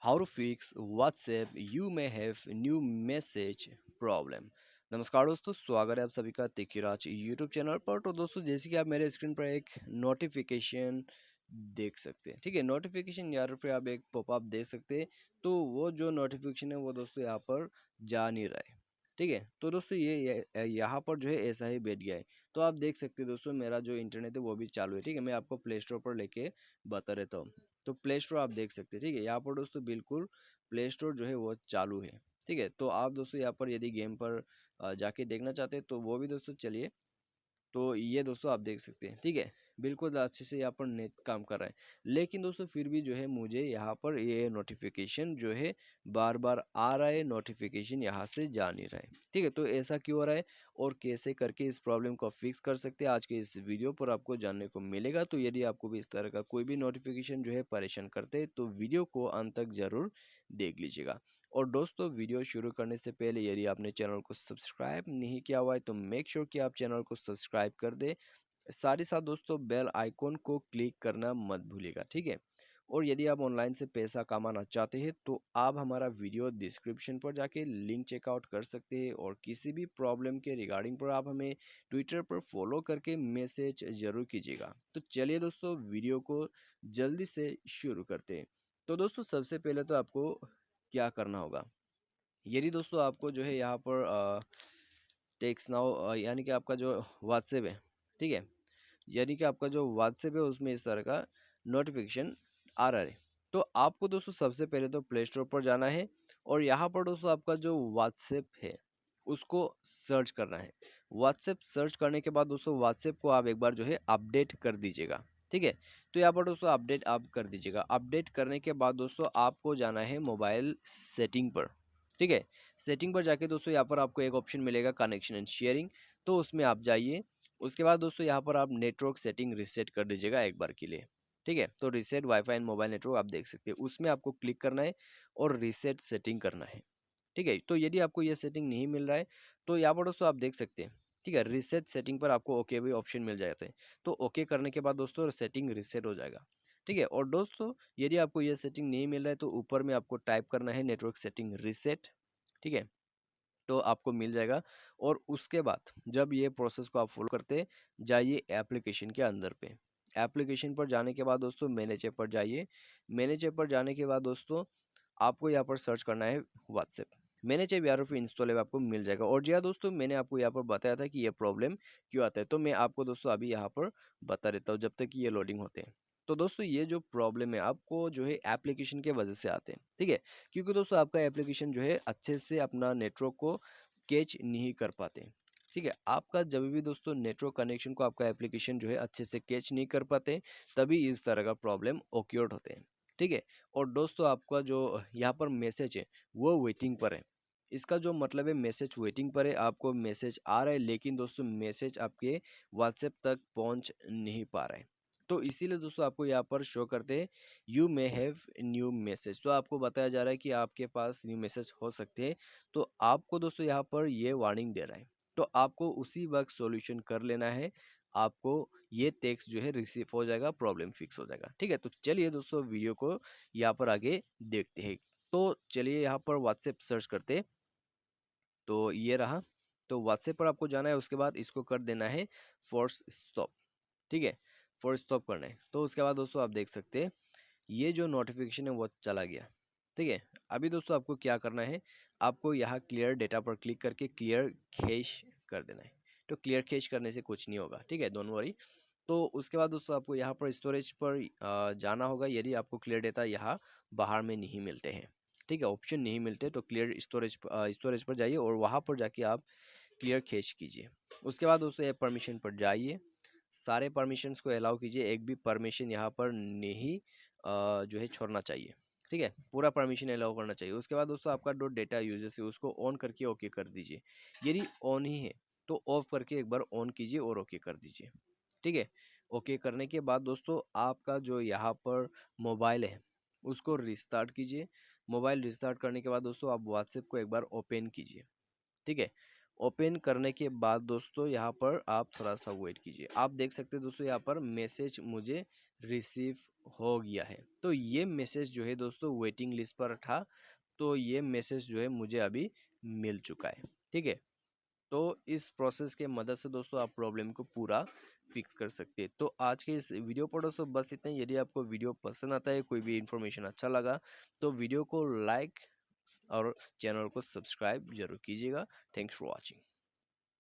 How to fix WhatsApp you may have new message problem। नमस्कार दोस्तों, स्वागत है आप सभी का तिकिराज यूट्यूब चैनल पर। तो दोस्तों, जैसे कि आप मेरे स्क्रीन पर एक नोटिफिकेशन देख सकते हैं, ठीक है। नोटिफिकेशन या फिर आप एक पॉपअप देख सकते हैं। तो वो जो नोटिफिकेशन है वो दोस्तों यहाँ पर जा नहीं रहा है, ठीक है। तो दोस्तों ये यहाँ पर जो है ऐसा ही बैठ गया है। तो आप देख सकते हैं दोस्तों, मेरा जो इंटरनेट है वो भी चालू है, ठीक है। मैं आपको प्ले स्टोर पर लेके बता रहता हूँ। तो प्ले स्टोर आप देख सकते हैं, ठीक है। यहाँ पर दोस्तों बिल्कुल प्ले स्टोर जो है वो चालू है, ठीक है। तो आप दोस्तों यहाँ पर यदि गेम पर जाके देखना चाहते हैं तो वो भी दोस्तों चलिए। तो ये दोस्तों आप देख सकते हैं, ठीक है। बिल्कुल अच्छे से यहाँ पर नेट काम कर रहा है। लेकिन दोस्तों फिर भी जो है मुझे यहाँ पर ये नोटिफिकेशन जो है बार बार आ रहा है, नोटिफिकेशन यहाँ से जा नहीं रहा है, ठीक है। तो ऐसा क्यों हो रहा है और कैसे करके इस प्रॉब्लम को फिक्स कर सकते हैं, आज के इस वीडियो पर आपको जानने को मिलेगा। तो यदि आपको भी इस तरह का कोई भी नोटिफिकेशन जो है परेशान करते हैं तो वीडियो को अंत तक जरूर देख लीजिएगा। और दोस्तों, वीडियो शुरू करने से पहले यदि आपने चैनल को सब्सक्राइब नहीं किया हुआ है तो मेक श्योर कि आप चैनल को सब्सक्राइब कर दे। साथ ही साथ दोस्तों बेल आइकॉन को क्लिक करना मत भूलिएगा, ठीक है। और यदि आप ऑनलाइन से पैसा कमाना चाहते हैं तो आप हमारा वीडियो डिस्क्रिप्शन पर जाके लिंक चेकआउट कर सकते हैं। और किसी भी प्रॉब्लम के रिगार्डिंग पर आप हमें ट्विटर पर फॉलो करके मैसेज जरूर कीजिएगा। तो चलिए दोस्तों, वीडियो को जल्दी से शुरू करते हैं। तो दोस्तों, सबसे पहले तो आपको क्या करना होगा, यदि दोस्तों आपको जो है यहाँ पर टेक्स्ट नाउ यानी कि आपका जो व्हाट्सएप है, ठीक है। यानी कि आपका जो व्हाट्सएप है उसमें इस तरह का नोटिफिकेशन आ रहा है। तो आपको दोस्तों सबसे पहले तो प्ले स्टोर पर जाना है और यहाँ पर दोस्तों आपका जो व्हाट्सएप है उसको सर्च करना है। व्हाट्सएप सर्च करने के बाद दोस्तों व्हाट्सएप को आप एक बार जो है अपडेट कर दीजिएगा, ठीक है। तो यहाँ पर दोस्तों अपडेट आप कर दीजिएगा। अपडेट करने के बाद दोस्तों आपको जाना है मोबाइल सेटिंग पर, ठीक है। सेटिंग पर जाके दोस्तों यहाँ पर आपको एक ऑप्शन मिलेगा कनेक्शन एंड शेयरिंग। तो उसमें आप जाइए। उसके बाद दोस्तों यहाँ पर आप नेटवर्क सेटिंग रिसेट कर दीजिएगा एक बार के लिए, ठीक है। तो reset wifi and mobile network आप देख सकते हैं, उसमें आपको क्लिक करना है और रिसेट सेटिंग करना है, ठीक है। तो यदि आपको ये सेटिंग नहीं मिल रहा है तो यहाँ पर दोस्तों आप देख सकते हैं, ठीक है। रिसेट सेटिंग पर आपको ओके भी ऑप्शन मिल जाते हैं। तो ओके करने के बाद दोस्तों सेटिंग रिसेट हो जाएगा, ठीक है। और दोस्तों यदि आपको ये सेटिंग नहीं मिल रहा है तो ऊपर में आपको टाइप करना है नेटवर्क सेटिंग रिसेट, ठीक है। तो आपको मिल जाएगा। और उसके बाद जब ये प्रोसेस को आप फॉलो करते जाइए एप्लीकेशन के अंदर पे। एप्लीकेशन पर जाने के बाद दोस्तों मैनेज ऐप पर जाइए। मैनेज ऐप पर जाने के बाद दोस्तों आपको यहाँ पर सर्च करना है व्हाट्सएप। मैनेज ऐप या फिर इंस्टॉल ऐप आपको मिल जाएगा। और जी हाँ दोस्तों, मैंने आपको यहाँ पर बताया था कि ये प्रॉब्लम क्यों आता है, तो मैं आपको दोस्तों अभी यहाँ पर बता देता हूँ जब तक कि ये लोडिंग होते हैं। तो दोस्तों ये जो प्रॉब्लम है आपको जो है एप्लीकेशन के वजह से आते हैं, ठीक है। क्योंकि दोस्तों आपका एप्लीकेशन जो है अच्छे से अपना नेटवर्क को कैच नहीं कर पाते, ठीक है। आपका जब भी दोस्तों नेटवर्क कनेक्शन को आपका एप्लीकेशन जो है अच्छे से कैच नहीं कर पाते तभी इस तरह का प्रॉब्लम ओक्योर्ड होते हैं, ठीक है। और दोस्तों आपका जो यहाँ पर मैसेज है वो वेटिंग पर है। इसका जो मतलब है मैसेज वेटिंग पर है, आपको मैसेज आ रहा है लेकिन दोस्तों मैसेज आपके व्हाट्सएप तक पहुंच नहीं पा रहा है। तो इसीलिए दोस्तों आपको यहाँ पर शो करते हैं you may have new message. तो आपको बताया जा रहा है कि आपके पास न्यू मैसेज हो सकते हैं। तो आपको दोस्तों यहाँ पर ये वार्निंग दे रहा है। तो आपको उसी वक्त सॉल्यूशन कर लेना है। आपको ये टेक्स्ट जो है रिसीव हो जाएगा, प्रॉब्लम फिक्स हो जाएगा, ठीक है। तो चलिए दोस्तों वीडियो को यहाँ पर आगे देखते हैं। तो चलिए यहाँ पर व्हाट्सएप सर्च करते हैं। तो ये रहा। तो व्हाट्सएप पर आपको जाना है, उसके बाद इसको कर देना है फोर्स स्टॉप, ठीक है। फोर्स स्टॉप करना है। तो उसके बाद दोस्तों आप देख सकते हैं ये जो नोटिफिकेशन है वो चला गया, ठीक है। अभी दोस्तों आपको क्या करना है, आपको यहाँ क्लियर डेटा पर क्लिक करके क्लियर कैश कर देना है। तो क्लियर कैश करने से कुछ नहीं होगा, ठीक है, डोंट वरी। तो उसके बाद दोस्तों आपको यहाँ पर स्टोरेज पर जाना होगा। यदि आपको क्लियर डेटा यहाँ बाहर में नहीं मिलते हैं, ठीक है, ऑप्शन नहीं मिलते, तो क्लियर स्टोरेज पर जाइए और वहाँ पर जाके आप क्लियर कैश कीजिए। उसके बाद दोस्तों ये परमिशन पर जाइए, सारे परमिशंस को अलाउ कीजिए, एक भी परमिशन यहाँ पर नहीं जो है छोड़ना चाहिए, ठीक है। पूरा परमिशन अलाउ करना चाहिए। उसके बाद दोस्तों आपका जो डेटा यूजेस है उसको ऑन करके ओके कर दीजिए। यदि ऑन ही है तो ऑफ करके एक बार ऑन कीजिए और ओके कर दीजिए, ठीक है। ओके करने के बाद दोस्तों आपका जो यहाँ पर मोबाइल है उसको रिस्टार्ट कीजिए। मोबाइल रिस्टार्ट करने के बाद दोस्तों आप व्हाट्सएप को एक बार ओपन कीजिए, ठीक है। ओपन करने के बाद दोस्तों यहाँ पर आप थोड़ा सा वेट कीजिए। आप देख सकते हैं दोस्तों यहाँ पर मैसेज मुझे रिसीव हो गया है। तो ये मैसेज जो है दोस्तों वेटिंग लिस्ट पर था, तो ये मैसेज जो है मुझे अभी मिल चुका है। ठीक है, तो इस प्रोसेस के मदद से दोस्तों आप प्रॉब्लम को पूरा फिक्स कर सकते हैं। तो आज के इस वीडियो पर दोस्तों बस इतना ही। यदि आपको वीडियो पसंद आता है, कोई भी इन्फॉर्मेशन अच्छा लगा, तो वीडियो को लाइक और चैनल को सब्सक्राइब जरूर कीजिएगा। Thanks for watching.